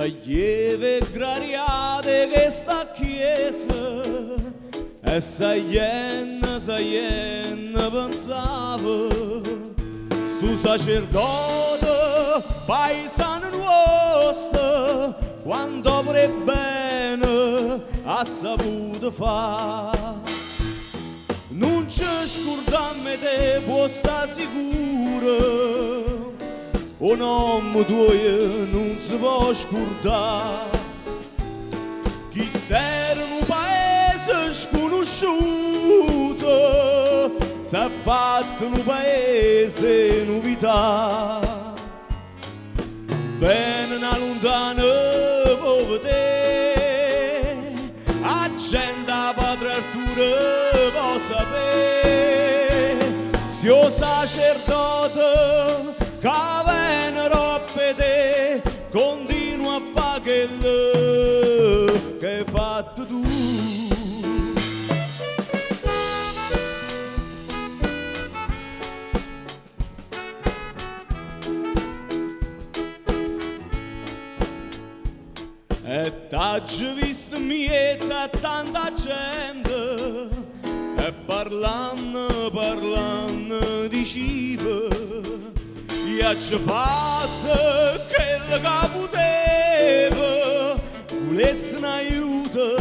lieve grariate che sta chiesa e saienna pensava stu sacerdote paesano nostro quando pure bene ha saputo fare. Non ci scordamme te può sta sicuro, un uomo tuo non si può scordare. Chi stera in un paese sconosciuto s'è fatto in un paese novità. Venne una lontana povertà, a gente a Padre Arturo può sapere, se o sacerdote che vennero per te continua a fare quello che hai fatto tu. E t'hai visto miezza tanta gente e parlando di cibo e ha fatto quello che poteva, volesse un aiuto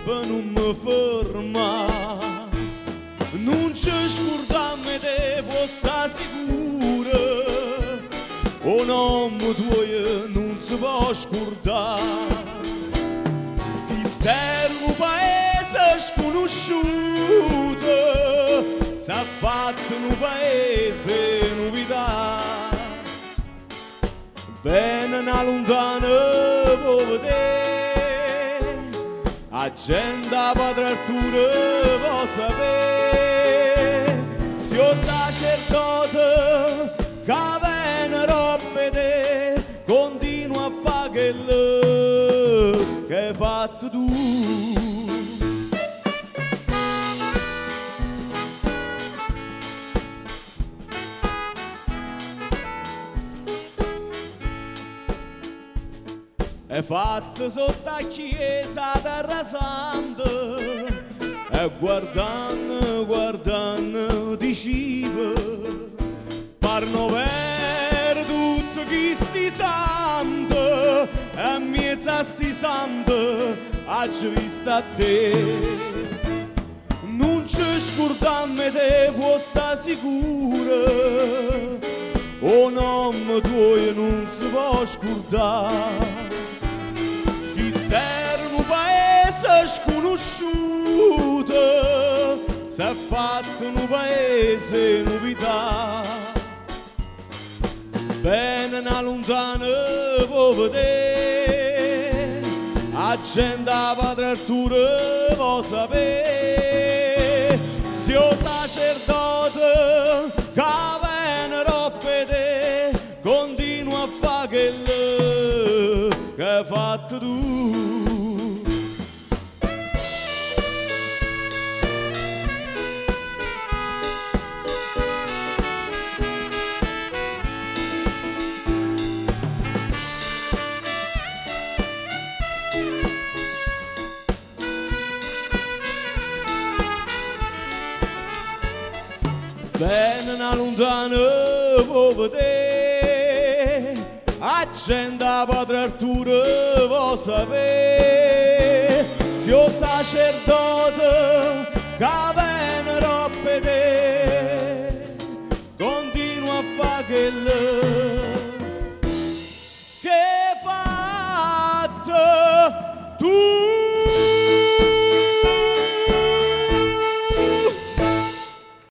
per non mi fermare. Non ci scordamme te può sta sicuro, un uomo tuo non si può scordare. Chi stera in un paese sconosciuto s'ha fatto in un paese novità. Venne una lontana povertà, a gente a Padre Arturo può sapere, se o sacerdote che vennero per te continua a fare quello che hai fatto tu. È fatto sotto la chiesa terra santa e guardando diceva parno per tutto chi sti santo e mezza sti santo haggi visto a te. Non ci scordamme te può sta sicuro, un uomo tuo non si può scordare. Un paese sconosciuto s'è fatto in un paese novità. Venne una lontana povertà, a gente a Padre Arturo può sapere, se o sacerdote che vennero per te continua a fare quello che hai fatto tu. Venne una lontana povertà, a gente a Padre Arturo può sapere, se o sacerdote che